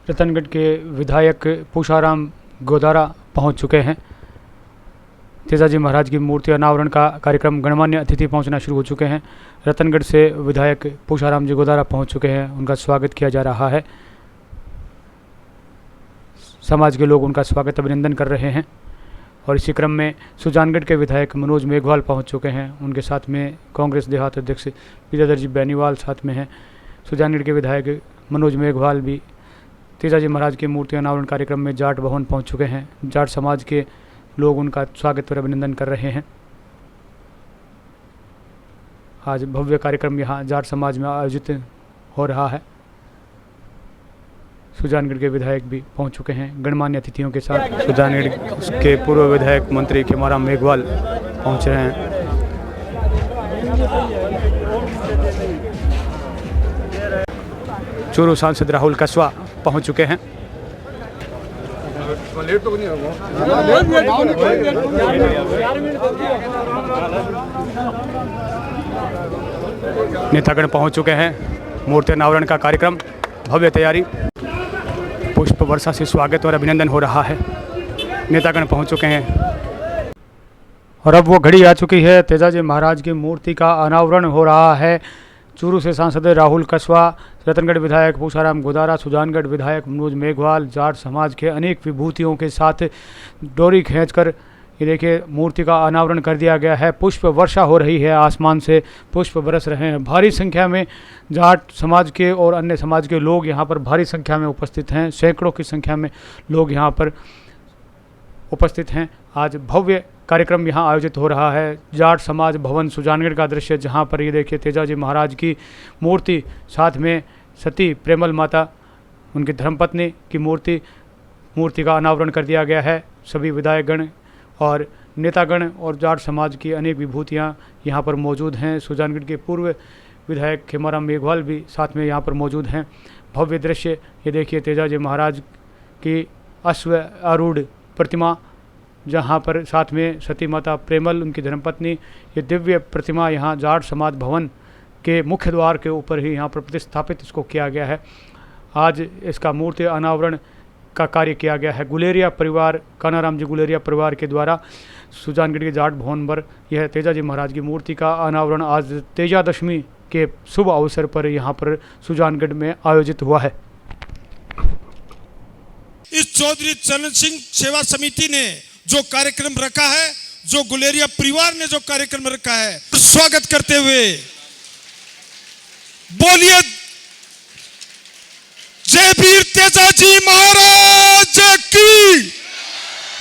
रतनगढ़ के विधायक पूषाराम गोदारा पहुंच चुके हैं। तेजाजी महाराज की मूर्ति अनावरण का कार्यक्रम गणमान्य अतिथि पहुंचना शुरू हो चुके हैं। रतनगढ़ से विधायक पूषाराम जी गोदारा पहुंच चुके हैं, उनका स्वागत किया जा रहा है। समाज के लोग उनका स्वागत अभिनंदन कर रहे हैं। और इसी क्रम में सुजानगढ़ के विधायक मनोज मेघवाल पहुंच चुके हैं, उनके साथ में कांग्रेस देहात अध्यक्ष विद्याधर जी बेनीवाल साथ में हैं। सुजानगढ़ के विधायक मनोज मेघवाल भी तेजाजी महाराज की मूर्ति अनावरण कार्यक्रम में जाट भवन पहुंच चुके हैं। जाट समाज के लोग उनका स्वागत और अभिनंदन कर रहे हैं। आज भव्य कार्यक्रम यहाँ जाट समाज में आयोजित हो रहा है। सुजानगढ़ के विधायक भी पहुंच चुके हैं गणमान्य अतिथियों के साथ। सुजानगढ़ के पूर्व विधायक मंत्री खेमाराम मेघवाल पहुंच रहे हैं। चूरू सांसद राहुल कस्वा पहुंच चुके हैं। नेतागण पहुंच चुके हैं। मूर्ति अनावरण का कार्यक्रम भव्य तैयारी, पुष्प वर्षा से स्वागत और अभिनंदन हो रहा है। नेतागण पहुंच चुके हैं और अब वो घड़ी आ चुकी है, तेजाजी महाराज की मूर्ति का अनावरण हो रहा है। चूरू से सांसद राहुल कस्वा, रतनगढ़ विधायक पूषाराम गोदारा, सुजानगढ़ विधायक मनोज मेघवाल, जाट समाज के अनेक विभूतियों के साथ डोरी खींचकर ये देखिए मूर्ति का अनावरण कर दिया गया है। पुष्प वर्षा हो रही है, आसमान से पुष्प बरस रहे हैं। भारी संख्या में जाट समाज के और अन्य समाज के लोग यहाँ पर भारी संख्या में उपस्थित हैं। सैकड़ों की संख्या में लोग यहाँ पर उपस्थित हैं। आज भव्य कार्यक्रम यहाँ आयोजित हो रहा है। जाट समाज भवन सुजानगढ़ का दृश्य, जहाँ पर ये देखिए तेजाजी महाराज की मूर्ति, साथ में सती प्रेमल माता उनकी धर्मपत्नी की मूर्ति का अनावरण कर दिया गया है। सभी विधायकगण और नेतागण और जाट समाज की अनेक विभूतियाँ यहाँ पर मौजूद हैं। सुजानगढ़ के पूर्व विधायक खेमाराम मेघवाल भी साथ में यहाँ पर मौजूद हैं। भव्य दृश्य ये देखिए तेजाजी महाराज की अश्व आरूढ़ प्रतिमा, जहाँ पर साथ में सती माता प्रेमल उनकी धर्मपत्नी, ये दिव्य प्रतिमा यहाँ जाट समाज भवन के मुख्य द्वार के ऊपर ही यहाँ पर प्रतिस्थापित इसको किया गया है। आज इसका मूर्ति अनावरण का कार्य किया गया है। गुलेरिया परिवार, कानाराम जी गुलेरिया परिवार के द्वारा सुजानगढ़ के जाट भवन पर यह तेजाजी महाराज की मूर्ति का अनावरण आज तेजादशमी के शुभ अवसर पर यहाँ पर सुजानगढ़ में आयोजित हुआ है। इस चौधरी चरण सिंह सेवा समिति ने जो कार्यक्रम रखा है, जो गुलेरिया परिवार ने जो कार्यक्रम रखा है, स्वागत करते हुए बोलिए जय वीर तेजाजी महाराज की,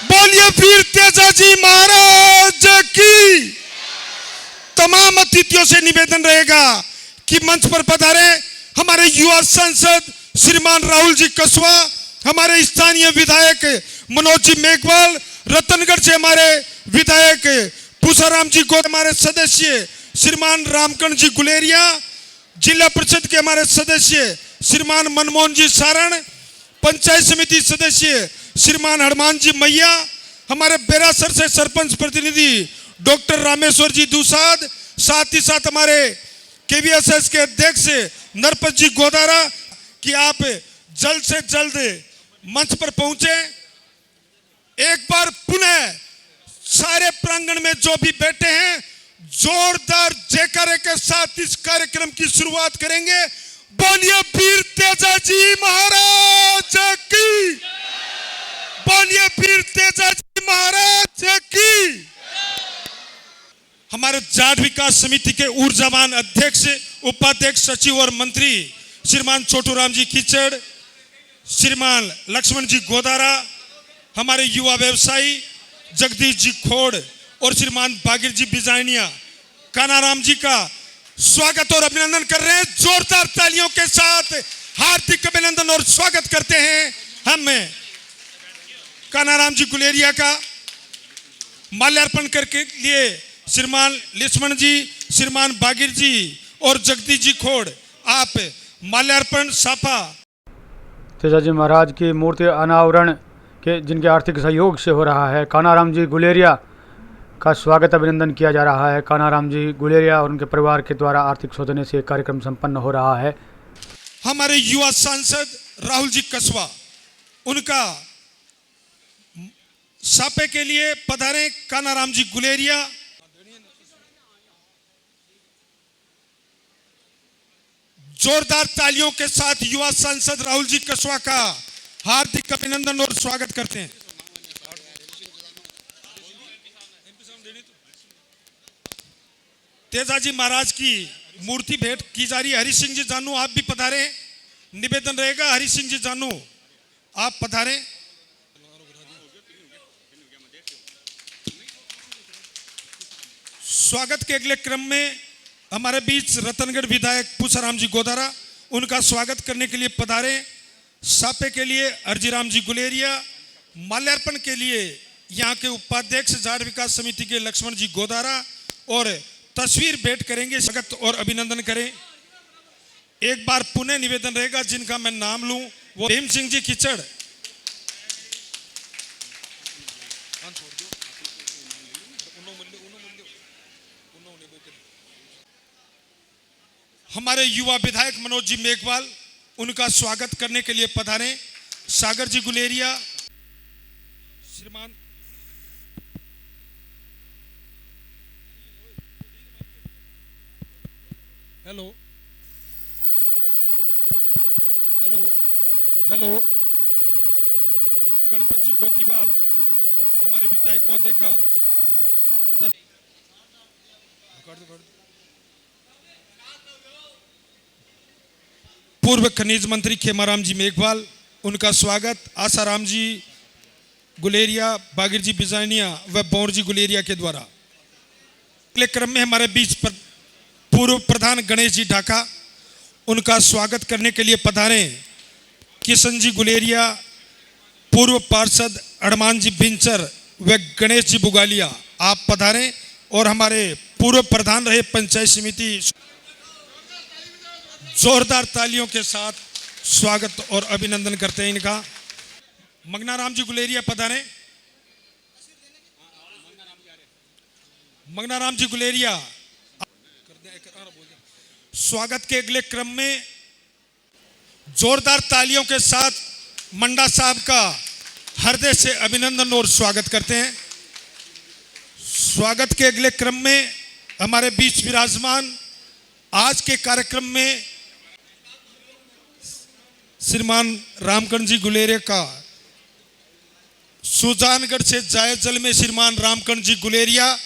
बोलिए वीर तेजाजी महाराज की। तमाम अतिथियों से निवेदन रहेगा कि मंच पर पधारे हमारे युवा सांसद श्रीमान राहुल जी कस्वा, हमारे स्थानीय विधायक मनोज जी मेघवाल, रतनगढ़ से हमारे विधायक पूषाराम जी गोद, हमारे सदस्य श्रीमान रामकरण जी गुलेरिया, जिला परिषद के हमारे सदस्य श्रीमान मनमोहन जी सारण, पंचायत समिति सदस्य श्रीमान हनुमान जी मैया, हमारे बेरासर से सरपंच प्रतिनिधि डॉक्टर रामेश्वर जी दुसाद, साथ ही साथ हमारे केवीएसएस के अध्यक्ष नरपत जी गोदारा, कि आप जल्द से जल्द मंच पर पहुंचे। एक बार पुनः सारे प्रांगण में जो भी बैठे हैं जोरदार जयकारे के साथ इस कार्यक्रम की शुरुआत करेंगे। बोलिए वीर तेजाजी महाराज की, बोलिए वीर तेजाजी महाराज की। हमारे जाट विकास समिति के ऊर्जावान अध्यक्ष, उपाध्यक्ष, सचिव और मंत्री श्रीमान छोटू राम जी कीचड़, श्रीमान लक्ष्मण जी गोदारा, हमारे युवा व्यवसायी जगदीश जी खोड़ और श्रीमान बागिर जी बिजानिया, कानाराम जी का स्वागत और अभिनंदन कर रहे हैं। जोरदार तालियों के साथ हार्दिक अभिनंदन और स्वागत करते हैं। हम कानाराम जी गुलेरिया का माल्यार्पण करके लिए श्रीमान लक्ष्मण जी, श्रीमान बागिर जी और जगदीश जी खोड़, आप माल्यार्पण साफा। तेजाजी महाराज की मूर्ति अनावरण के जिनके आर्थिक सहयोग से हो रहा है, कानाराम जी गुलेरिया का स्वागत अभिनंदन किया जा रहा है। कानाराम जी गुलेरिया और उनके परिवार के द्वारा आर्थिक सौजन्य से कार्यक्रम संपन्न हो रहा है। हमारे युवा सांसद राहुल जी कसवा, उनका सापे के लिए पधारे कानाराम जी गुलेरिया। जोरदार तालियों के साथ युवा सांसद राहुल जी कसवा का हार्दिक अभिनंदन और स्वागत करते हैं। तेजाजी महाराज की मूर्ति भेंट की जा रही है। हरि सिंह जी जानू आप भी पधारे, निवेदन रहेगा हरि सिंह जी जानू आप पधारे। स्वागत के अगले क्रम में हमारे बीच रतनगढ़ विधायक पूसाराम जी गोदारा, उनका स्वागत करने के लिए पधारे। सापे के लिए अर्जीराम जी गुलेरिया, माल्यार्पण के लिए यहाँ के उपाध्यक्ष झाड़ विकास समिति के लक्ष्मण जी गोदारा और तस्वीर भेंट करेंगे। स्वागत और अभिनंदन करें। एक बार पुनः निवेदन रहेगा, जिनका मैं नाम लूं वो भीम सिंह जी खिचड़, हमारे युवा विधायक मनोज जी मेघवाल, उनका स्वागत करने के लिए पधारे। सागर जी गुलेरिया, श्रीमान हेलो हेलो हेलो गणपत जी डोकीवाल, हमारे विधायक महोदय का पूर्व खनिज मंत्री खेमाराम जी मेघवाल, उनका स्वागत आसाराम जी गुलेरिया, बागिर जी बिजानिया व बौर जी गुलेरिया के द्वारा। अगले क्रम में हमारे बीच पर पूर्व प्रधान गणेश जी ढाका, उनका स्वागत करने के लिए पधारे। किशन जी गुलेरिया, पूर्व पार्षद हनुमान जी भिंचर व गणेश जी बुगालिया आप पधारें। और हमारे पूर्व प्रधान रहे पंचायत समिति, जोरदार तालियों के साथ स्वागत और अभिनंदन करते हैं इनका। मंगनाराम जी गुलेरिया पधारें। मंगनाराम जी गुलेरिया स्वागत के अगले क्रम में जोरदार तालियों के साथ मंडा साहब का हृदय से अभिनंदन और स्वागत करते हैं। स्वागत के अगले क्रम में हमारे बीच विराजमान आज के कार्यक्रम में श्रीमान रामकरण जी गुलेरिया का सुजानगढ़ से जायजल में श्रीमान रामकरण जी गुलेरिया,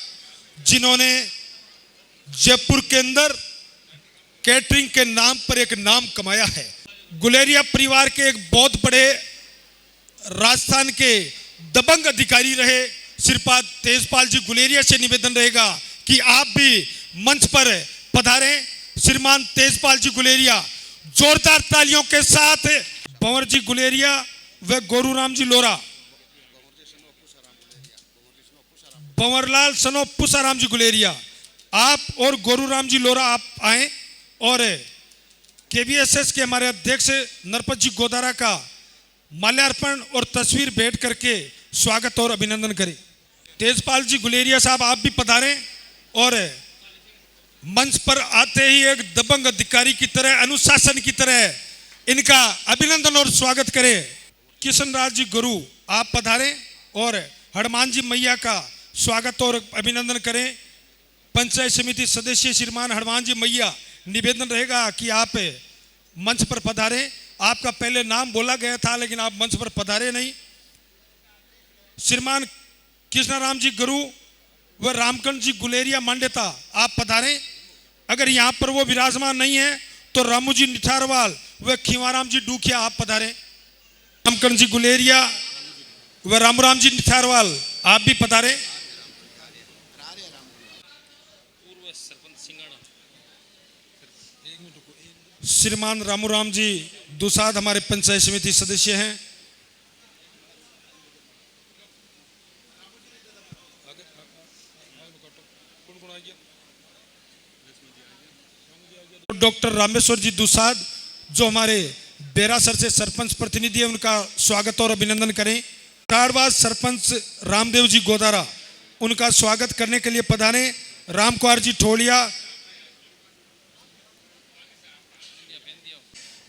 जिन्होंने जयपुर के अंदर कैटरिंग के नाम पर एक नाम कमाया है। गुलेरिया परिवार के एक बहुत बड़े राजस्थान के दबंग अधिकारी रहे श्रीपाद तेजपाल जी गुलेरिया से निवेदन रहेगा कि आप भी मंच पर पधारें। श्रीमान तेजपाल जी गुलेरिया, जोरदार तालियों के साथ भंवर जी गुलेरिया व गोरूराम जी लोरा, भंवरलाल सनो पूसाराम जी गुलेरिया, आप और गोरूराम जी लोरा आप आए और केवीएसएस के हमारे अध्यक्ष नरपत जी गोदारा का माल्यार्पण और तस्वीर भेंट करके स्वागत और अभिनंदन करें। तेजपाल जी गुलेरिया साहब आप भी पधारें और मंच पर आते ही एक दबंग अधिकारी की तरह, अनुशासन की तरह इनका अभिनंदन और स्वागत करें। किशन राज जी गुरु आप पधारें और हनुमान जी मैया का स्वागत और अभिनंदन करें। पंचायत समिति सदस्य श्रीमान हनुमान जी मैया, निवेदन रहेगा कि आप मंच पर पधारें। आपका पहले नाम बोला गया था लेकिन आप मंच पर पधारे नहीं। श्रीमान कृष्णाराम जी गुरु व रामकरण जी गुलेरिया मांडेता आप पधारें। अगर यहाँ पर वो विराजमान नहीं है तो रामू जी निठारवाल व खीवाराम जी डूखिया आप पधारें। रामकरण जी गुलेरिया व रामूराम जी निठारवाल आप भी पधारें। श्रीमान रामूराम जी दुसाद हमारे पंचायत समिति सदस्य हैं। डॉक्टर रामेश्वर जी दुसाद जो हमारे बेरासर से सरपंच प्रतिनिधि है, उनका स्वागत और अभिनंदन करें। कारवार सरपंच रामदेव जी गोदारा, उनका स्वागत करने के लिए पधारे। रामकुमार जी ठोलिया,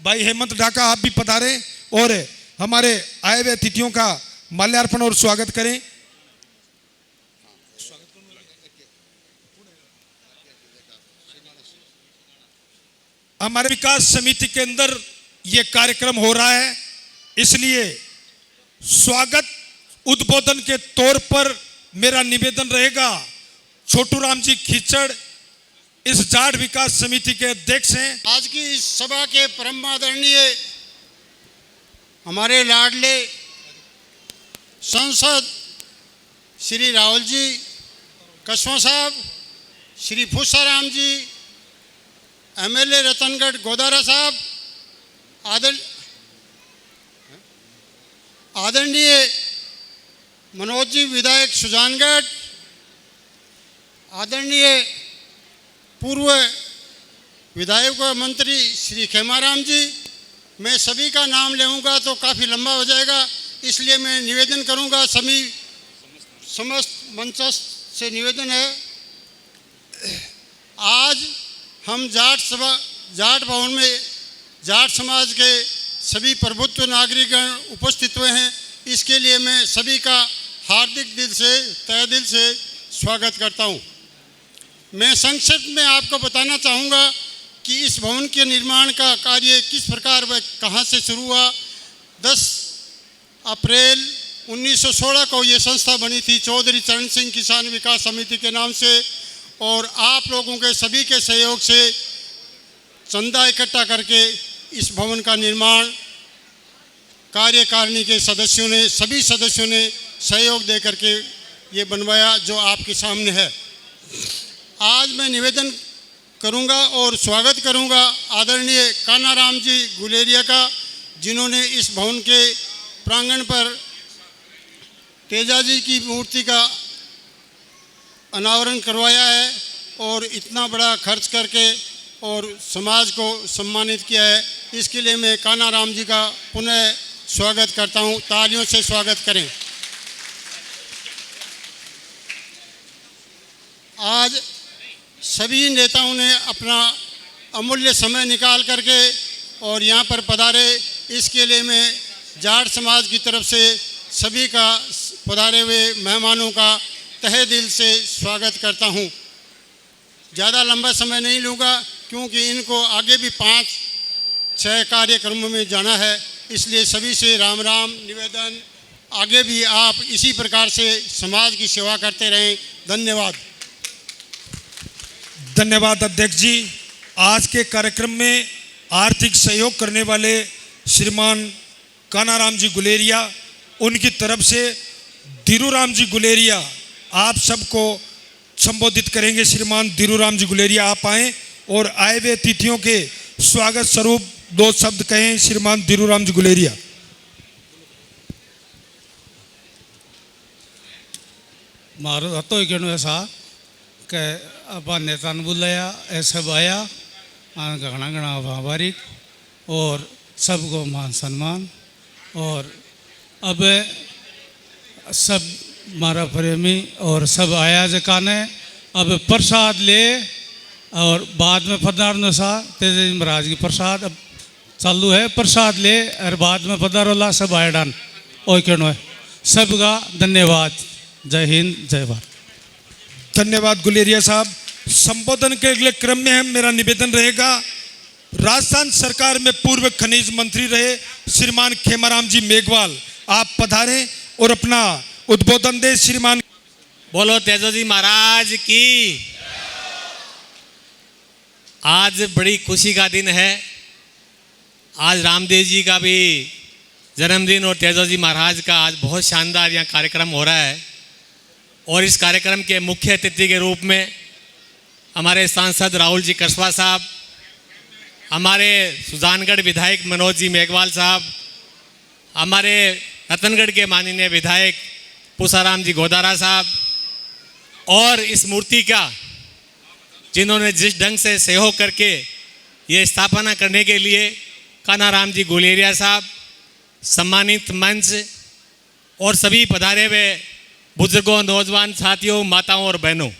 भाई हेमंत ढाका आप भी पधारें और हमारे आए हुए अतिथियों का माल्यार्पण और स्वागत करें। हमारे विकास समिति के अंदर ये कार्यक्रम हो रहा है, इसलिए स्वागत उद्बोधन के तौर पर मेरा निवेदन रहेगा। छोटू राम जी खीचड़ इस जाट विकास समिति के अध्यक्ष हैं। आज की इस सभा के परम आदरणीय हमारे लाडले सांसद श्री राहुल जी कस्वा साहब, श्री फूसाराम जी, एमएलए रतनगढ़ गोदारा साहब, आदरणीय मनोज जी विधायक सुजानगढ़, आदरणीय पूर्व विधायक व मंत्री श्री खेमाराम जी, मैं सभी का नाम लेऊंगा तो काफ़ी लंबा हो जाएगा, इसलिए मैं निवेदन करूंगा। सभी समस्त मंच से निवेदन है, आज हम जाट भवन में जाट समाज के सभी प्रबुद्ध नागरिकगण उपस्थित हुए हैं। इसके लिए मैं सभी का हार्दिक तहे दिल से स्वागत करता हूं। मैं संक्षिप्त में आपको बताना चाहूँगा कि इस भवन के निर्माण का कार्य किस प्रकार व कहाँ से शुरू हुआ। 10 अप्रैल 1916 को ये संस्था बनी थी चौधरी चरण सिंह किसान विकास समिति के नाम से, और आप लोगों के सभी के सहयोग से चंदा इकट्ठा करके इस भवन का निर्माण कार्यकारिणी के सभी सदस्यों ने सहयोग दे करके ये बनवाया जो आपके सामने है। आज मैं निवेदन करूंगा और स्वागत करूंगा आदरणीय कानाराम जी गुलेरिया का, जिन्होंने इस भवन के प्रांगण पर तेजा जी की मूर्ति का अनावरण करवाया है और इतना बड़ा खर्च करके और समाज को सम्मानित किया है। इसके लिए मैं कानाराम जी का पुनः स्वागत करता हूं। तालियों से स्वागत करें। आज सभी नेताओं ने अपना अमूल्य समय निकाल करके और यहाँ पर पधारे, इसके लिए मैं जाट समाज की तरफ से सभी का पधारे हुए मेहमानों का तहे दिल से स्वागत करता हूँ। ज़्यादा लंबा समय नहीं लूँगा क्योंकि इनको आगे भी 5-6 कार्यक्रमों में जाना है, इसलिए सभी से राम राम निवेदन, आगे भी आप इसी प्रकार से समाज की सेवा करते रहें। धन्यवाद। धन्यवाद अध्यक्ष जी। आज के कार्यक्रम में आर्थिक सहयोग करने वाले श्रीमान कानाराम जी गुलेरिया, उनकी तरफ से धीरूराम जी गुलेरिया आप सबको संबोधित करेंगे। श्रीमान धीरूराम जी गुलेरिया आप आएँ और आए हुए अतिथियों के स्वागत स्वरूप 2 शब्द कहें। श्रीमान धीरूराम जी गुलेरिया। मारो हतो कहना ऐसा कि आप नेता ने बुलाया, ऐसा आया, घना घना आभारी और सबको मान सम्मान। और अब सब मारा प्रेमी और सब आया जकाने अब प्रसाद ले और बाद में पधारना सा तेज महाराज की प्रसाद अब चालू है, प्रसाद ले और बाद में पधारोला सब आए डान और कहना है। सबका धन्यवाद। जय हिंद, जय भारत। धन्यवाद गुलेरिया साहब। संबोधन के अगले क्रम में मेरा निवेदन रहेगा, राजस्थान सरकार में पूर्व खनिज मंत्री रहे श्रीमान खेमाराम जी मेघवाल आप पधारें और अपना उद्बोधन दे। श्रीमान। बोलो तेजा जी महाराज की। आज बड़ी खुशी का दिन है। आज रामदेव जी का भी जन्मदिन और तेजा जी महाराज का आज बहुत शानदार यहाँ कार्यक्रम हो रहा है। और इस कार्यक्रम के मुख्य अतिथि के रूप में हमारे सांसद राहुल जी कस्वा साहब, हमारे सुजानगढ़ विधायक मनोज जी मेघवाल साहब, हमारे रतनगढ़ के माननीय विधायक पूसाराम जी गोदारा साहब, और इस मूर्ति का जिन्होंने जिस ढंग से सहयोग करके ये स्थापना करने के लिए कानाराम जी गुलेरिया साहब, सम्मानित मंच और सभी पधारे हुए बुजुर्गों, नौजवान साथियों, माताओं और बहनों,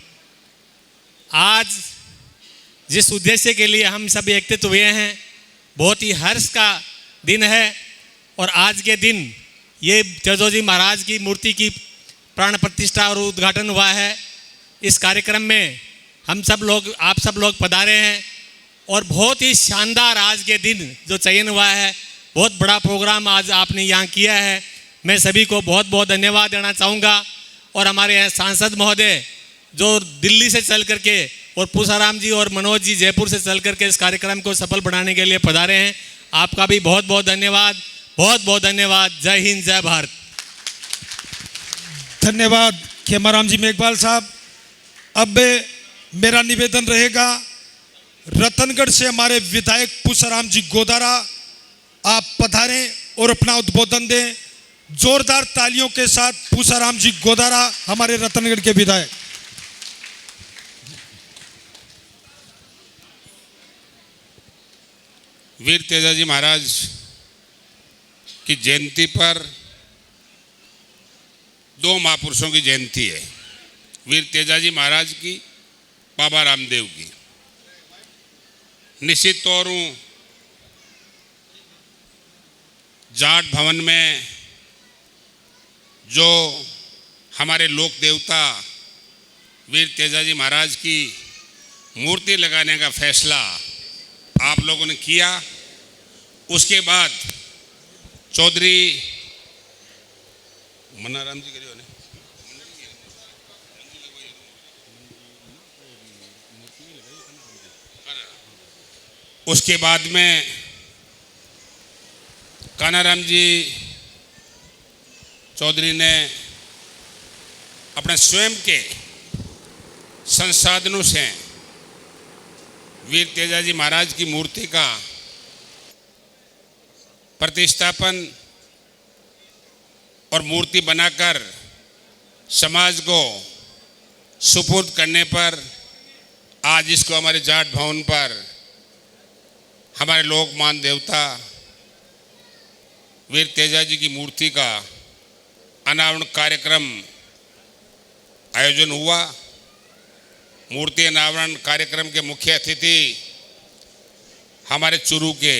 आज जिस उद्देश्य के लिए हम सभी एकत्रित हुए हैं बहुत ही हर्ष का दिन है। और आज के दिन ये तेजोजी महाराज की मूर्ति की प्राण प्रतिष्ठा और उद्घाटन हुआ है। इस कार्यक्रम में हम सब लोग, आप सब लोग पधारे हैं और बहुत ही शानदार आज के दिन जो चयन हुआ है, बहुत बड़ा प्रोग्राम आज आपने यहाँ किया है। मैं सभी को बहुत बहुत धन्यवाद देना चाहूँगा। और हमारे यहाँ सांसद महोदय जो दिल्ली से चल करके और पूसाराम जी और मनोज जी जयपुर से चल करके इस कार्यक्रम को सफल बनाने के लिए पधारे हैं, आपका भी बहुत बहुत धन्यवाद, बहुत बहुत धन्यवाद। जय हिंद, जय भारत। धन्यवाद खेमाराम जी मेघवाल साहब। अब मेरा निवेदन रहेगा, रतनगढ़ से हमारे विधायक पूसाराम जी गोदारा आप पधारें और अपना उद्बोधन दें। जोरदार तालियों के साथ पूसाराम जी गोदारा हमारे रतनगढ़ के विधायक। वीर तेजाजी महाराज की जयंती पर दो महापुरुषों की जयंती है, वीर तेजाजी महाराज की, बाबा रामदेव की। निश्चित तौर जाट भवन में जो हमारे लोक देवता वीर तेजाजी महाराज की मूर्ति लगाने का फैसला आप लोगों ने किया, उसके बाद चौधरी मन्नाराम जी करियो ने उसके बाद में कानाराम जी चौधरी ने अपने स्वयं के संसाधनों से वीर तेजाजी महाराज की मूर्ति का प्रतिष्ठापन और मूर्ति बनाकर समाज को सुपुर्द करने पर आज इसको हमारे जाट भवन पर हमारे लोकमान देवता वीर तेजाजी की मूर्ति का अनावरण कार्यक्रम आयोजन हुआ। मूर्ति अनावरण कार्यक्रम के मुख्य अतिथि हमारे चुरू के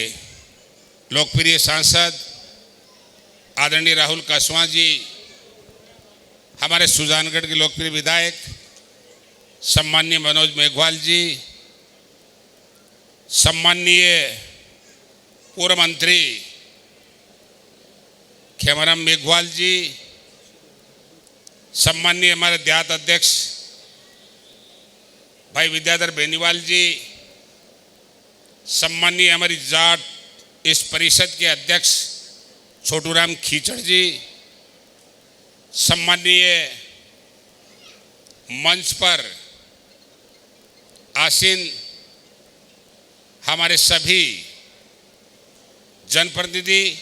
लोकप्रिय सांसद आदरणीय राहुल कासवां जी, हमारे सुजानगढ़ के लोकप्रिय विधायक सम्माननीय मनोज मेघवाल जी, सम्माननीय पूर्व मंत्री खेमाराम मेघवाल जी, सम्माननीय हमारे देहात अध्यक्ष भाई विद्याधर बेनीवाल जी, सम्माननीय हमारी जाट इस परिषद के अध्यक्ष छोटूराम खीचड़ जी, सम्माननीय मंच पर आसीन हमारे सभी जनप्रतिनिधि,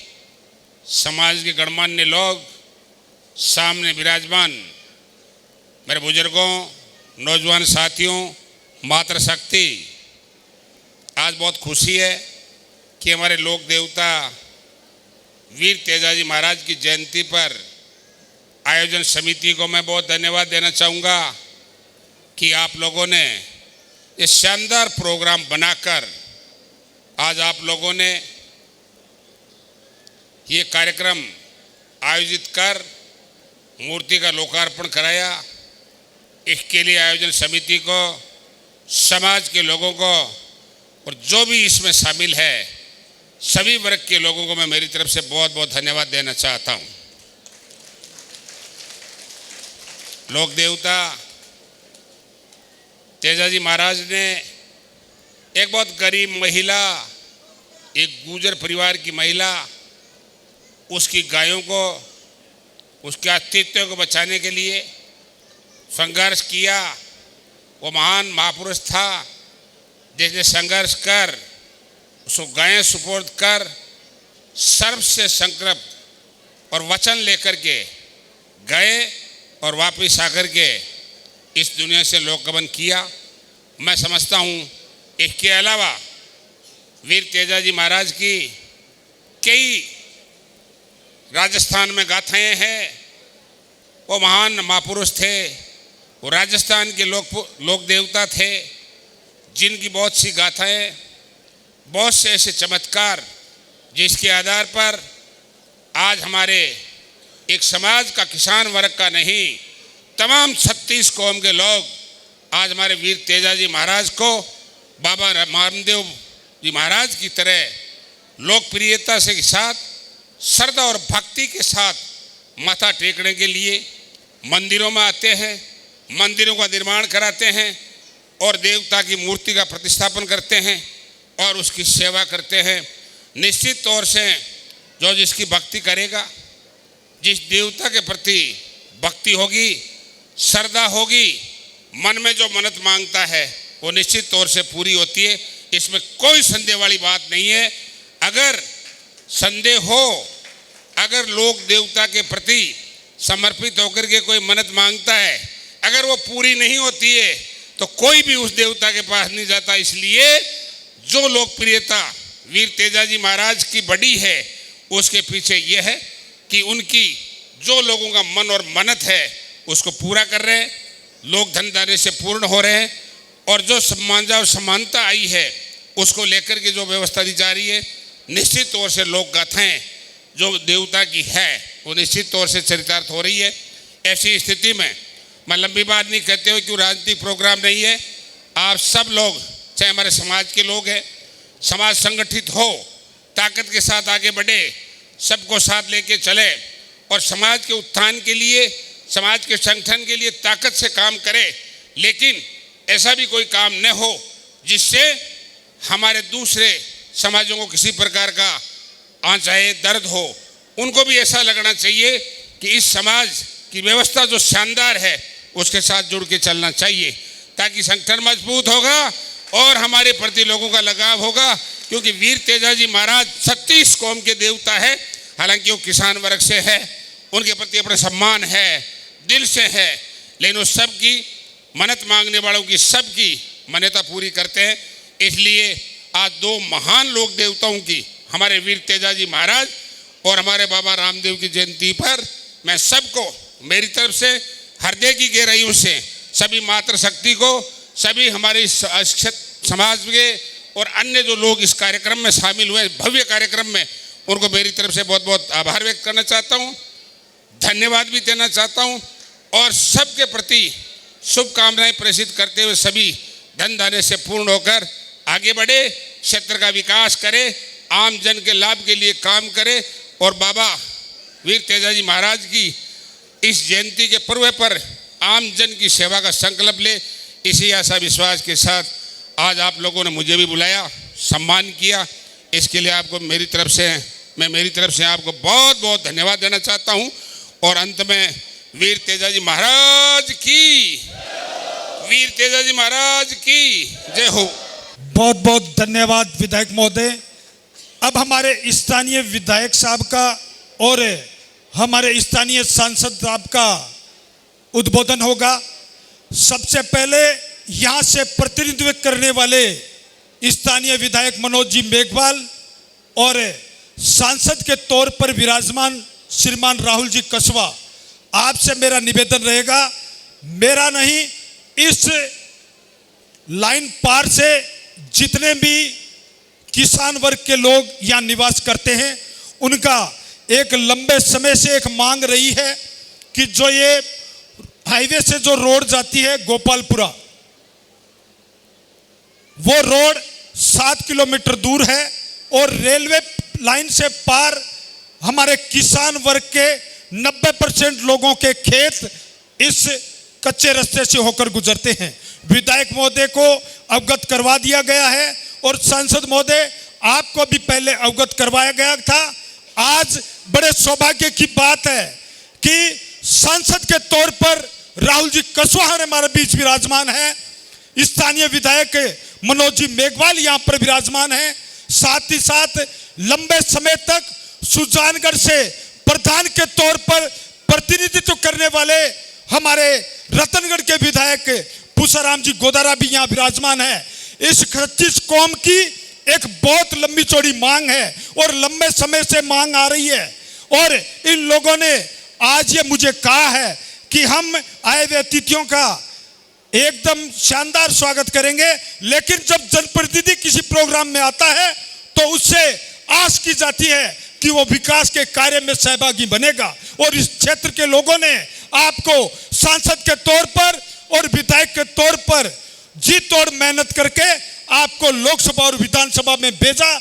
समाज के गणमान्य लोग, सामने विराजमान मेरे बुजुर्गों, नौजवान साथियों, मातृशक्ति, आज बहुत खुशी है कि हमारे लोक देवता वीर तेजाजी महाराज की जयंती पर आयोजन समिति को मैं बहुत धन्यवाद देना चाहूँगा कि आप लोगों ने ये शानदार प्रोग्राम बनाकर आज आप लोगों ने ये कार्यक्रम आयोजित कर मूर्ति का लोकार्पण कराया। इसके लिए आयोजन समिति को, समाज के लोगों को और जो भी इसमें शामिल है सभी वर्ग के लोगों को मैं मेरी तरफ से बहुत बहुत धन्यवाद देना चाहता हूँ। लोक देवता तेजाजी महाराज ने एक बहुत गरीब महिला, एक गुर्जर परिवार की महिला, उसकी गायों को, उसके अस्तित्व को बचाने के लिए संघर्ष किया। वो महान महापुरुष था जिसने संघर्ष कर उसको गायें सुपुर्द कर सर्व से संकल्प और वचन लेकर के गए और वापस आकर के इस दुनिया से लोकगमन किया। मैं समझता हूँ इसके अलावा वीर तेजाजी महाराज की कई राजस्थान में गाथाएं हैं। वो महान महापुरुष थे, वो राजस्थान के लोक देवता थे जिनकी बहुत सी गाथाएं बहुत से ऐसे चमत्कार जिसके आधार पर आज हमारे एक समाज का, किसान वर्ग का नहीं, तमाम 36 कौम के लोग आज हमारे वीर तेजाजी महाराज को बाबा रामदेव जी महाराज की तरह लोकप्रियता से के साथ, श्रद्धा और भक्ति के साथ माथा टेकने के लिए मंदिरों में आते हैं, मंदिरों का निर्माण कराते हैं और देवता की मूर्ति का प्रतिष्ठापन करते हैं और उसकी सेवा करते हैं। निश्चित तौर से जो जिसकी भक्ति करेगा, जिस देवता के प्रति भक्ति होगी, श्रद्धा होगी, मन में जो मन्नत मांगता है वो निश्चित तौर से पूरी होती है। इसमें कोई संदेह वाली बात नहीं है। अगर संदेह हो, अगर लोग देवता के प्रति समर्पित होकर के कोई मन्नत मांगता है, अगर वो पूरी नहीं होती है तो कोई भी उस देवता के पास नहीं जाता। इसलिए जो लोकप्रियता वीर तेजाजी महाराज की बड़ी है, उसके पीछे यह है कि उनकी जो लोगों का मन और मन्नत है उसको पूरा कर रहे हैं, लोग धनधान्य से पूर्ण हो रहे हैं और जो सम्मान और समानता आई है उसको लेकर के जो व्यवस्था दी जा रही है, निश्चित तौर से लोक गाथाएं जो देवता की है वो निश्चित तौर से चरितार्थ हो रही है। ऐसी स्थिति में मैं लंबी बात नहीं कहते हुए, क्यों राजनीतिक प्रोग्राम नहीं है, आप सब लोग, चाहे हमारे समाज के लोग हैं, समाज संगठित हो, ताकत के साथ आगे बढ़े, सबको साथ लेके चले और समाज के उत्थान के लिए, समाज के संगठन के लिए ताकत से काम करे। लेकिन ऐसा भी कोई काम न हो जिससे हमारे दूसरे समाजों को किसी प्रकार का आंचाए दर्द हो। उनको भी ऐसा लगना चाहिए कि इस समाज की व्यवस्था जो शानदार है उसके साथ जुड़ के चलना चाहिए, ताकि संगठन मजबूत होगा और हमारे प्रति लोगों का लगाव होगा। क्योंकि वीर तेजाजी महाराज 36 कौम के देवता है, हालांकि वो किसान वर्ग से है, उनके प्रति अपना सम्मान है, दिल से है, लेकिन उस सब की मन्नत मांगने वालों की सबकी मान्यता पूरी करते हैं। इसलिए आज दो महान लोक देवताओं की, हमारे वीर तेजाजी महाराज और हमारे बाबा रामदेव की जयंती पर मैं सबको मेरी तरफ से हृदय की गहराइयों से सभी मातृशक्ति को, सभी हमारे समाज के और अन्य जो लोग इस कार्यक्रम में शामिल हुए, भव्य कार्यक्रम में, उनको मेरी तरफ से बहुत बहुत आभार व्यक्त करना चाहता हूँ, धन्यवाद भी देना चाहता हूँ और सबके प्रति शुभकामनाएं प्रेषित करते हुए सभी धन धान्य से पूर्ण होकर आगे बढ़े, क्षेत्र का विकास करे, आम जन के लाभ के लिए काम करे और बाबा वीर तेजाजी महाराज की इस जयंती के पर्व पर आम जन की सेवा का संकल्प ले। इसी आशा विश्वास के साथ आज आप लोगों ने मुझे भी बुलाया, सम्मान किया, इसके लिए आपको मेरी तरफ से आपको बहुत बहुत धन्यवाद देना चाहता हूं। और अंत में वीर तेजाजी महाराज की जय हो। बहुत बहुत धन्यवाद विधायक महोदय। अब हमारे स्थानीय विधायक साहब का और हमारे स्थानीय सांसद साहब का उद्बोधन होगा। सबसे पहले यहाँ से प्रतिनिधित्व करने वाले स्थानीय विधायक मनोज जी मेघवाल और सांसद के तौर पर विराजमान श्रीमान राहुल जी कसवा, आपसे मेरा निवेदन रहेगा, मेरा नहीं, इस लाइन पार से जितने भी किसान वर्ग के लोग यहाँ निवास करते हैं, उनका एक लंबे समय से एक मांग रही है कि जो ये हाईवे से जो रोड जाती है गोपालपुरा, वो रोड 7 किलोमीटर दूर है और रेलवे लाइन से पार हमारे किसान वर्ग के 90% लोगों के खेत इस कच्चे रास्ते से होकर गुजरते हैं। विधायक महोदय को अवगत करवा दिया गया है और सांसद महोदय आपको भी पहले अवगत करवाया गया था। आज बड़े सौभाग्य की बात है कि सांसद के तौर पर राहुल जी कसवाहा हमारे बीच विराजमान है, स्थानीय विधायक मनोज जी मेघवाल यहाँ पर विराजमान है, साथ ही साथ लंबे समय तक सुजानगढ़ से प्रधान के तौर पर प्रतिनिधित्व करने वाले हमारे रतनगढ़ के विधायक पूसाराम जी गोदारा भी यहाँ विराजमान है। इस 36 कौम की एक बहुत लंबी चौड़ी मांग है और लंबे समय से मांग आ रही है और इन लोगों ने आज ये मुझे कहा है कि हम आए हुए अतिथियों का एकदम शानदार स्वागत करेंगे। लेकिन जब जनप्रतिनिधि किसी प्रोग्राम में आता है तो उससे आस की जाती है कि वो विकास के कार्य में सहभागी बनेगा। और इस क्षेत्र के लोगों ने आपको सांसद के तौर पर और विधायक के तौर पर जी तोड़ मेहनत करके आपको लोकसभा और विधानसभा में भेजा।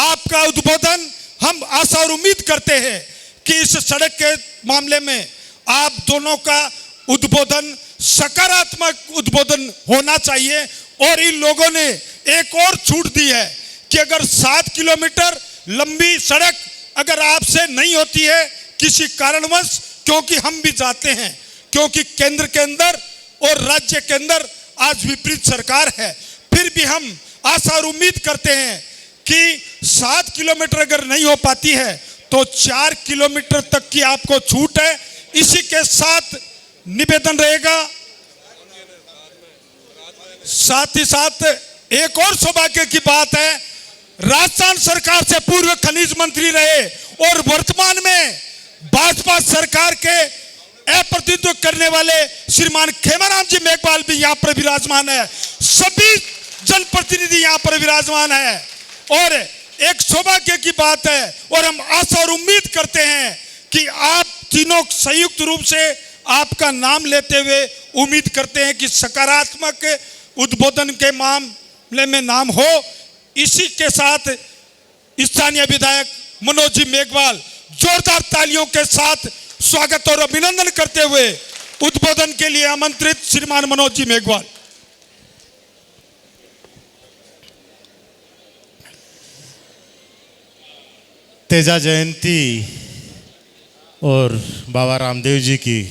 आपका उद्बोधन हम आशा और उम्मीद करते हैं कि इस सड़क के मामले में आप दोनों का उद्बोधन सकारात्मक उद्बोधन होना चाहिए। और इन लोगों ने एक और छूट दी है कि अगर 7 किलोमीटर लंबी सड़क अगर आपसे नहीं होती है किसी कारणवश, क्योंकि हम भी जाते हैं, क्योंकि केंद्र के अंदर और राज्य के अंदर आज विपरीत सरकार है, फिर भी हम आशा और उम्मीद करते हैं कि 7 किलोमीटर अगर नहीं हो पाती है तो 4 किलोमीटर तक की आपको छूट है। इसी के साथ निवेदन रहेगा। साथ ही साथ एक और सौभाग्य की बात है, राजस्थान सरकार से पूर्व खनिज मंत्री रहे और वर्तमान में भाजपा सरकार के प्रतिनिधित्व करने वाले श्रीमान खेमाराम जी मेघवाल भी यहाँ पर विराजमान है। सभी जनप्रतिनिधि यहाँ पर विराजमान है और एक सौभाग्य की बात है। और हम आशा और उम्मीद करते हैं कि आप तीनों संयुक्त रूप से आपका नाम लेते हुए उम्मीद करते हैं कि सकारात्मक उद्बोधन के मामले में नाम हो। इसी के साथ स्थानीय विधायक मनोज जी मेघवाल जोरदार तालियों के साथ स्वागत और अभिनंदन करते हुए उद्बोधन के लिए आमंत्रित श्रीमान मनोज जी मेघवाल। तेजा जयंती और बाबा रामदेव जी की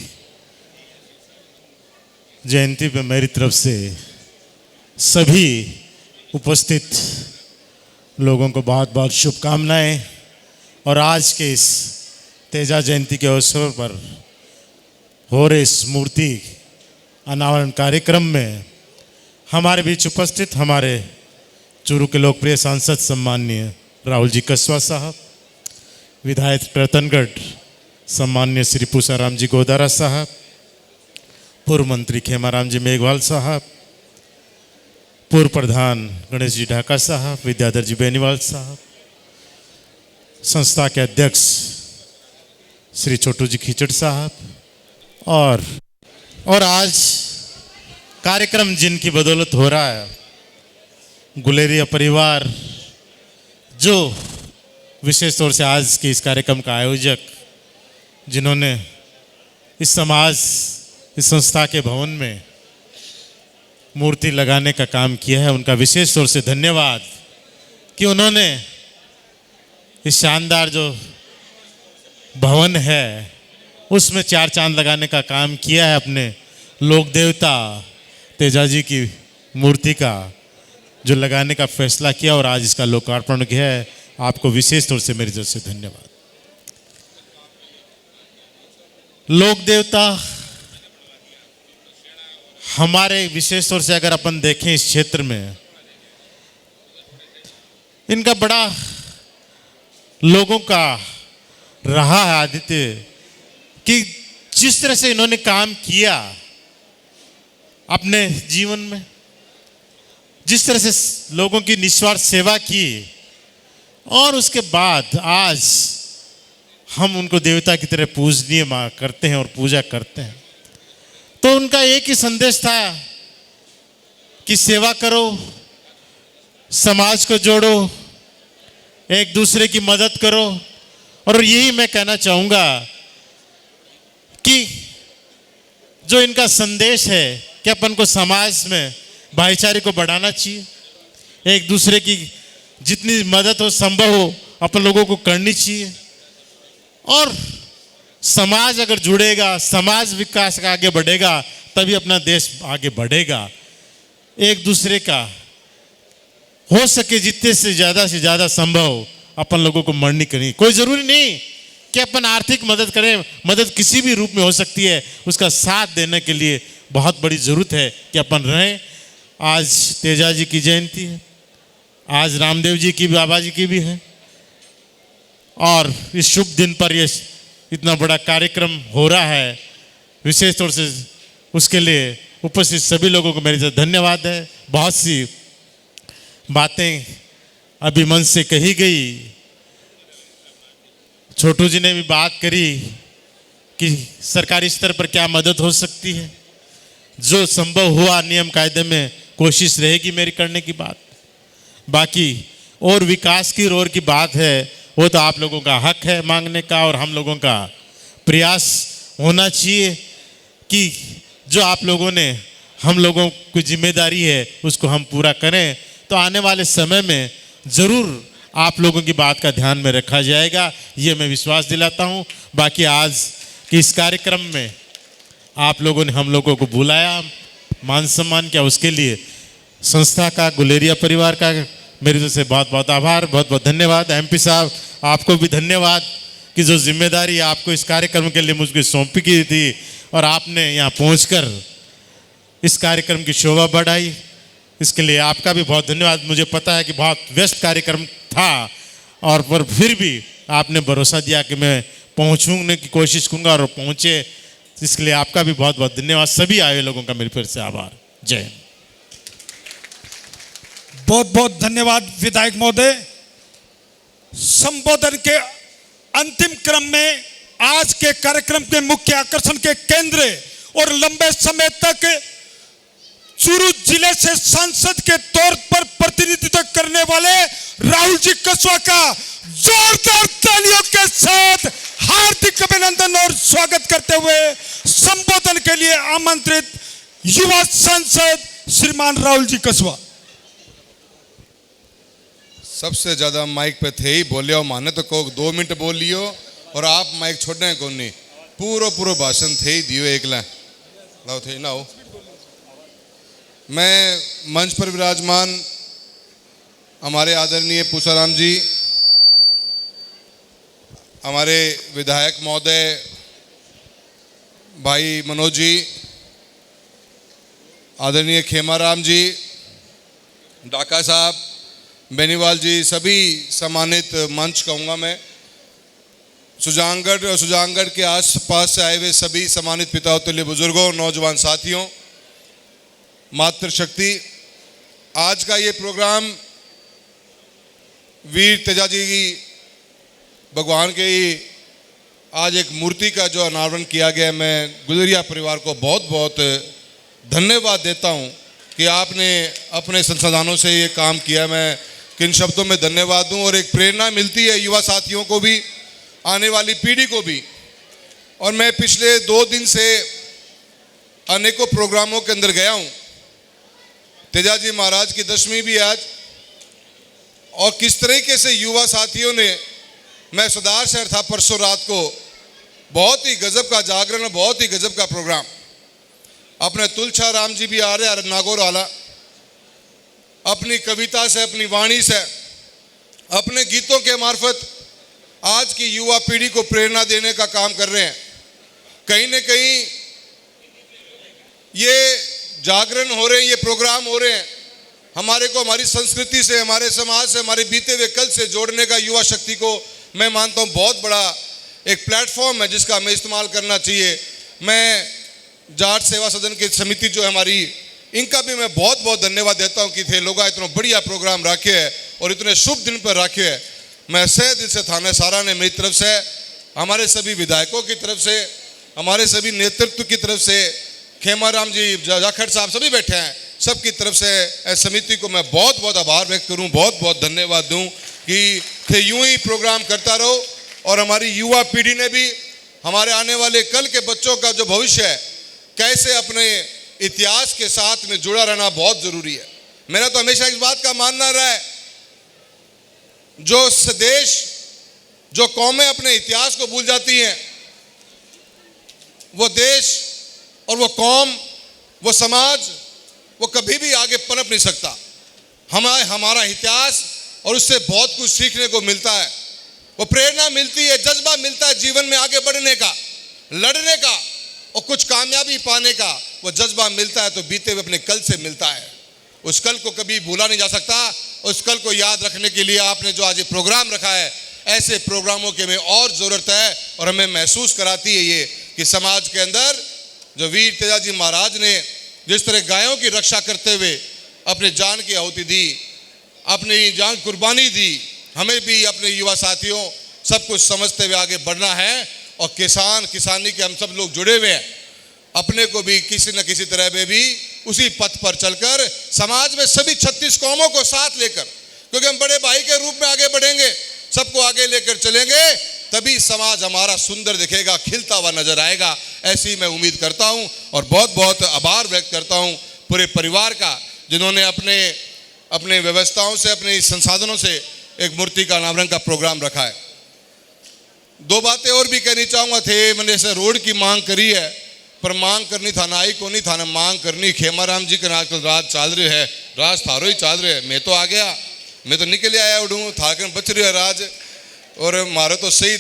जयंती पे मेरी तरफ से सभी उपस्थित लोगों को बहुत बहुत शुभकामनाएं। और आज के इस तेजा जयंती के अवसर पर हो रहे इस मूर्ति अनावरण कार्यक्रम में हमारे बीच उपस्थित हमारे चूरू के लोकप्रिय सांसद सम्माननीय राहुल जी कसवा साहब, विधायक रतनगढ़ सम्माननीय श्री पूसाराम जी गोदारा साहब, पूर्व मंत्री खेमाराम जी मेघवाल साहब, पूर्व प्रधान गणेश जी ढाका साहब, विद्याधर जी बेनीवाल साहब, संस्था के अध्यक्ष श्री छोटू जी खिचड़ साहब और आज कार्यक्रम जिनकी बदौलत हो रहा है, गुलेरिया परिवार जो विशेष तौर से आज के इस कार्यक्रम का आयोजक, जिन्होंने इस समाज इस संस्था के भवन में मूर्ति लगाने का काम किया है, उनका विशेष तौर से धन्यवाद कि उन्होंने इस शानदार जो भवन है उसमें 4 चांद लगाने का काम किया है। अपने लोक देवता तेजा जी की मूर्ति का जो लगाने का फैसला किया और आज इसका लोकार्पण किया है। आपको विशेष तौर से मेरी तरफ से धन्यवाद। लोक देवता हमारे विशेष तौर से अगर अपन देखें इस क्षेत्र में, इनका बड़ा लोगों का रहा है आदित्य कि जिस तरह से इन्होंने काम किया अपने जीवन में, जिस तरह से लोगों की निस्वार्थ सेवा की और उसके बाद आज हम उनको देवता की तरह पूजनीय करते हैं और पूजा करते हैं। तो उनका एक ही संदेश था कि सेवा करो, समाज को जोड़ो, एक दूसरे की मदद करो। और यही मैं कहना चाहूँगा कि जो इनका संदेश है कि अपन को समाज में भाईचारे को बढ़ाना चाहिए, एक दूसरे की जितनी मदद हो संभव हो अपन लोगों को करनी चाहिए। और समाज अगर जुड़ेगा, समाज विकास का आगे बढ़ेगा, तभी अपना देश आगे बढ़ेगा। एक दूसरे का हो सके जितने से ज़्यादा संभव अपन लोगों को मदद करनी। कोई ज़रूरी नहीं कि अपन आर्थिक मदद करें, मदद किसी भी रूप में हो सकती है। उसका साथ देने के लिए बहुत बड़ी ज़रूरत है कि अपन रहें। आज तेजा जी की जयंती है, आज रामदेव जी की, बाबा जी की भी है, और इस शुभ दिन पर ये इतना बड़ा कार्यक्रम हो रहा है। विशेष तौर से उसके लिए उपस्थित सभी लोगों को मेरी तरफ धन्यवाद है। बहुत सी बातें अभी मन से कही गई, छोटू जी ने भी बात करी कि सरकारी स्तर पर क्या मदद हो सकती है। जो संभव हुआ नियम कायदे में कोशिश रहेगी मेरी करने की बात। बाकी और विकास की ओर की बात है वो तो आप लोगों का हक है मांगने का, और हम लोगों का प्रयास होना चाहिए कि जो आप लोगों ने हम लोगों की जिम्मेदारी है उसको हम पूरा करें। तो आने वाले समय में ज़रूर आप लोगों की बात का ध्यान में रखा जाएगा, ये मैं विश्वास दिलाता हूँ। बाकी आज के इस कार्यक्रम में आप लोगों ने हम लोगों को बुलाया, मान सम्मान किया, उसके लिए संस्था का, गुलेरिया परिवार का मेरी तरफ से बहुत बहुत आभार, बहुत बहुत धन्यवाद। MP साहब आपको भी धन्यवाद कि जो जिम्मेदारी आपको इस कार्यक्रम के लिए मुझको सौंपी की थी और आपने यहाँ पहुँचकर इस कार्यक्रम की शोभा बढ़ाई, इसके लिए आपका भी बहुत धन्यवाद। मुझे पता है कि बहुत व्यस्त कार्यक्रम था और पर फिर भी आपने भरोसा दिया कि मैं पहुँचने की कोशिश करूँगा और पहुँचे, इसके लिए आपका भी बहुत बहुत धन्यवाद। सभी आए लोगों का मेरी फिर से आभार। जय हिंद। बहुत बहुत धन्यवाद विधायक महोदय। संबोधन के अंतिम क्रम में आज के कार्यक्रम के मुख्य आकर्षण के केंद्र और लंबे समय तक चूरू जिले से सांसद के तौर पर प्रतिनिधित्व करने वाले राहुल जी कसवा का जोरदार तालियों के साथ हार्दिक अभिनंदन और स्वागत करते हुए संबोधन के लिए आमंत्रित युवा सांसद श्रीमान राहुल जी कसवा। सबसे ज़्यादा माइक पे थे ही, बोलियो माने तो को 2 मिनट बोल लियो और आप माइक छोड़ने को नहीं, पूरा भाषण थे ही दियो एक लाओ थे ना हो। मैं मंच पर विराजमान हमारे आदरणीय पूसाराम जी, हमारे विधायक महोदय भाई मनोज जी, आदरणीय खेमाराम जी, डाका साहब, बेनीवाल जी, सभी सम्मानित मंच कहूँगा मैं, सुजानगढ़ और सुजानगढ़ के आसपास से आए हुए सभी सम्मानित पिता तुल्य बुजुर्गों, नौजवान साथियों, मातृशक्ति। आज का ये प्रोग्राम वीर तेजाजी की भगवान के ही आज एक मूर्ति का जो अनावरण किया गया, मैं गुलेरिया परिवार को बहुत बहुत धन्यवाद देता हूँ कि आपने अपने संसाधनों से ये काम किया। मैं किन शब्दों में धन्यवाद दूँ, और एक प्रेरणा मिलती है युवा साथियों को भी, आने वाली पीढ़ी को भी। और मैं पिछले 2 दिन से अनेकों प्रोग्रामों के अंदर गया हूँ। तेजाजी महाराज की दशमी भी आज, और किस तरीके से युवा साथियों ने, मैं सरदार शहर था परसों रात को, बहुत ही गजब का जागरण, बहुत ही गजब का प्रोग्राम। अपने तुलछा राम जी भी आ रहे हैं नागौर वाला, अपनी कविता से, अपनी वाणी से, अपने गीतों के मार्फत आज की युवा पीढ़ी को प्रेरणा देने का काम कर रहे हैं। कहीं न कहीं ये जागरण हो रहे हैं, ये प्रोग्राम हो रहे हैं, हमारे को हमारी संस्कृति से, हमारे समाज से, हमारे बीते हुए कल से जोड़ने का युवा शक्ति को मैं मानता हूँ बहुत बड़ा एक प्लेटफॉर्म है जिसका हमें इस्तेमाल करना चाहिए। मैं जाट सेवा सदन की समिति जो है हमारी, इनका भी मैं बहुत बहुत धन्यवाद देता हूँ कि थे लोग इतना बढ़िया प्रोग्राम रखे है और इतने शुभ दिन पर रखे है। मैं सह दिल से थाने सारा ने मेरी तरफ से, हमारे सभी विधायकों की तरफ से, हमारे सभी नेतृत्व की तरफ से, खेमाराम जी, जाखड़ साहब सभी बैठे हैं, सबकी तरफ से समिति को मैं बहुत बहुत आभार व्यक्त करूं, बहुत बहुत धन्यवाद दूं कि थे यूं ही प्रोग्राम करता रहो। और हमारी युवा पीढ़ी ने भी, हमारे आने वाले कल के बच्चों का जो भविष्य है, कैसे अपने इतिहास के साथ में जुड़ा रहना बहुत ज़रूरी है। मेरा तो हमेशा इस बात का मानना रहा है, जो देश, जो कौमें अपने इतिहास को भूल जाती हैं, वो देश और वो कौम, वो समाज, वो कभी भी आगे पनप नहीं सकता। हमारा इतिहास, और उससे बहुत कुछ सीखने को मिलता है, वो प्रेरणा मिलती है, जज्बा मिलता है जीवन में आगे बढ़ने का, लड़ने का और कुछ कामयाबी पाने का। वो जज्बा मिलता है तो बीते हुए अपने कल से मिलता है। उस कल को कभी भूला नहीं जा सकता। उस कल को याद रखने के लिए आपने जो आज ये प्रोग्राम रखा है, ऐसे प्रोग्रामों की हमें और ज़रूरत है। और हमें महसूस कराती है ये कि समाज के अंदर जो वीर तेजाजी महाराज ने जिस तरह गायों की रक्षा करते हुए अपने जान की आहुति दी, अपनी जान कुर्बानी दी, हमें भी अपने युवा साथियों सब कुछ समझते हुए आगे बढ़ना है। और किसानी के हम सब लोग जुड़े हुए हैं, अपने को भी किसी न किसी तरह में भी उसी पथ पर चलकर समाज में सभी 36 कौमों को साथ लेकर, क्योंकि हम बड़े भाई के रूप में आगे बढ़ेंगे, सबको आगे लेकर चलेंगे, तभी समाज हमारा सुंदर दिखेगा, खिलता हुआ नजर आएगा। ऐसी मैं उम्मीद करता हूं और बहुत बहुत आभार व्यक्त करता हूं पूरे परिवार का, जिन्होंने अपने व्यवस्थाओं से, अपने संसाधनों से एक मूर्ति का अनावरण का प्रोग्राम रखा है। दो बातें और भी कहनी चाहूँगा थे, मैंने से रोड की मांग करी है, पर मांग करनी थाना आई को नहीं, थाना मांग करनी खेमाराम जी के आजकल राज चल रही है, राज थारो ही चल रहे है। मैं तो आ गया, मैं तो निकल आया उड़ूँ, थाकन बच रही है राज, और मारो तो सही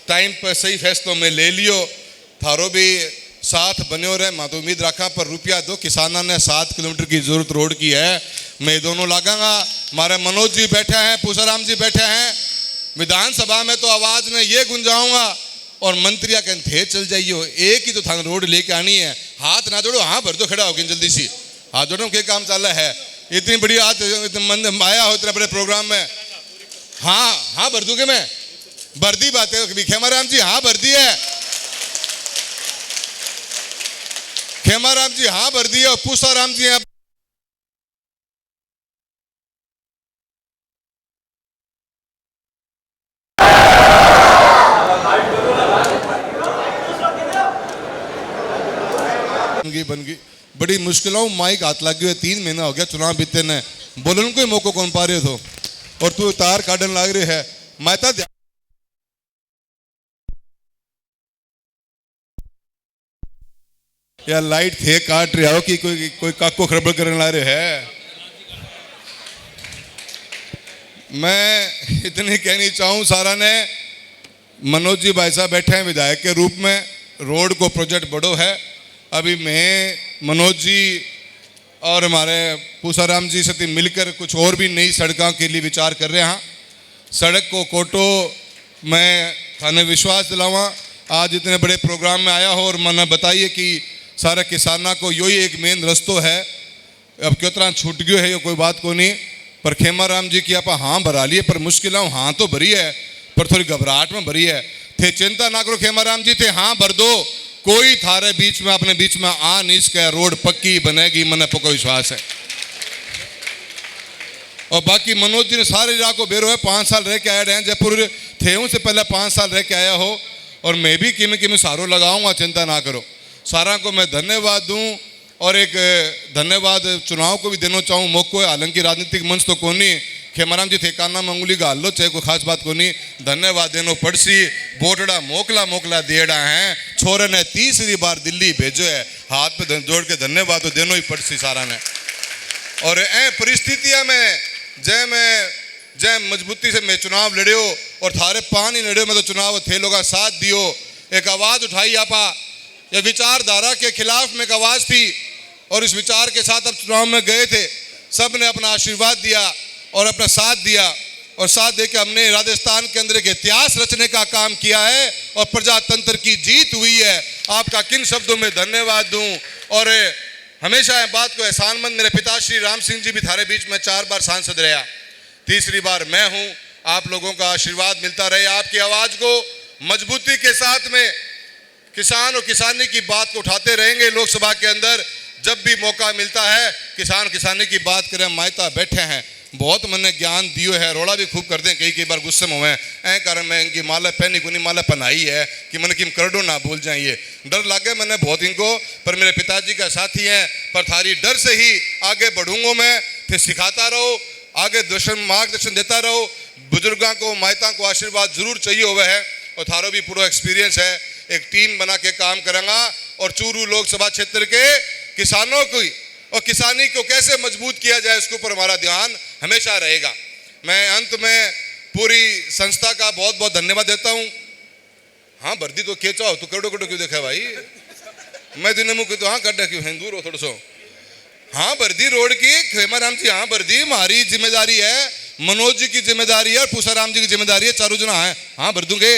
टाइम पर सही फैसलों में ले लियो, थारो भी साथ बने रहे। मैं तो उम्मीद रखा, पर रुपया दो, किसाना ने 7 किलोमीटर की जरूरत रोड की है, मैं दोनों लगांगा। हमारे मनोज जी बैठे हैं, पूसाराम जी बैठे हैं, विधानसभा में तो आवाज में ये गुंजाऊंगा और मंत्रिया कहते थे चल जाइयो, एक ही तो थाना रोड लेके आनी है, हाथ ना जोड़ो, हाँ भर दो, खड़ा होकर जल्दी सी हाथ जोड़ो, क्या काम चल रहा है, इतनी बड़ी हाथ मंद आया हो इतना बड़े प्रोग्राम में, हाँ भर दूंगे मैं, भर दी बात है खेमाराम जी, हाँ भर दी है खेमाराम जी, हाँ भर दी है, और पूसाराम जी हैं बन गई बड़ी मुश्किलों माइक हाथ लग गए, 3 महीना हो गया चुनाव बीते ने, बोलन को मौको कौन पा रहे हो और तू तार काटन लग रही है। मैं तो या लाइट थे काट रहे हो कि कोई काको खरबड़ करने ला रहे है। मैं इतनी कहनी चाहूँ सारा ने, मनोज जी भाई साहब बैठे हैं विधायक के रूप में, रोड को प्रोजेक्ट बड़ो है, अभी मैं मनोज जी और हमारे पूसाराम जी से मिलकर कुछ और भी नई सड़कों के लिए विचार कर रहे हैं। सड़क को कोटो मैं थाने विश्वास दिलावा, आज इतने बड़े प्रोग्राम में आया हो और मना बताइए कि सारे किसाना को यो ही एक मेन रस्तो है, अब क्यों तरह छूट गयो है, ये कोई बात को नहीं, पर खेमाराम जी की आप हाँ भरा लिए, पर मुश्किल हाँ तो भरी है, पर थोड़ी घबराहट में भरी है। थे चिंता ना करो खेमाराम जी, थे हाँ भर दो, कोई थारे बीच में अपने बीच में आ नहीं सके, रोड पक्की बनेगी, मन पक्का विश्वास है। और बाकी मनोज जी ने सारे इलाके को बेरो है, 5 साल रह के आए हैं जयपुर थे, उनसे पहले 5 साल रह के आया हो, और मैं भी किमें सारो लगाऊंगा, चिंता ना करो। सारा को मैं धन्यवाद दूं, और एक धन्यवाद चुनाव को भी देना चाहूँ मौको है, हालांकि राजनीतिक मंच तो कोनी, खेमाराम जी थे काना मंगुली गाल लो, चाहे कोई खास बात को नहीं, धन्यवाद देनो पड़सी, बोटड़ा मोकला देड़ा है, छोरे ने 3री बार दिल्ली भेजो है, हाथ पे जोड़ के धन्यवाद तो देनो ही पड़सी सारा ने। और ए परिस्थितियां में जय मजबूती से मैं चुनाव लड़ियो, और थारे पानी लड़ियो, मैं तो चुनाव थे लोग साथ दियो, एक आवाज उठाई आपा, यह विचारधारा के खिलाफ में एक आवाज थी, और इस विचार के साथ अब चुनाव में गए थे, सब ने अपना आशीर्वाद दिया और अपना साथ दिया, और साथ देकर हमने राजस्थान के अंदर एक इतिहास रचने का काम किया है, और प्रजातंत्र की जीत हुई है। आपका किन शब्दों में धन्यवाद दूं, और हमेशा इस बात को एहसानमंद, मेरे पिता श्री राम सिंह जी भी थारे बीच में 4 बार सांसद रहा, 3री बार मैं हूं, आप लोगों का आशीर्वाद मिलता रहे, आपकी आवाज को मजबूती के साथ में किसान और किसानी की बात को उठाते रहेंगे। लोकसभा के अंदर जब भी मौका मिलता है किसान किसानी की बात करें, मायता बैठे हैं, बहुत मैंने ज्ञान दियो है, रोड़ा भी खूब करते हैं, कई बार गुस्से में हुए हैं, कारण मैं इनकी माला पहनी को नहीं, माला पहनाई है कि मैंने किम कर दो ना भूल जाए, ये डर लगे मैंने बहुत इनको, पर मेरे पिताजी का साथी हैं, पर थारी डर से ही आगे बढ़ूंगा मैं, फिर सिखाता रहो, आगे मार्गदर्शन देता रहो, बुजुर्गों को मायता को आशीर्वाद जरूर चाहिए हुआ है, और थारो भी पूरा एक्सपीरियंस है, एक टीम बना के काम करेंगा, और चूरू लोकसभा क्षेत्र के किसानों की और किसानी को कैसे मजबूत किया जाए उसके ऊपर हमारा ध्यान हमेशा रहेगा। मैं अंत में पूरी संस्था का बहुत बहुत धन्यवाद देता हूँ। हाँ वर्दी तो खींचा हो तो करोड़ों क्यों देखा भाई, मैं दिन मुख तो हाँ कर क्यों है, दूर हो थोड़ा सो। हाँ वर्दी रोड की खेमाराम जी, हाँ वर्दी हमारी जिम्मेदारी है, मनोज जी की जिम्मेदारी है और पूसाराम जी की जिम्मेदारी है, चारों जना है, हाँ भर दूंगे।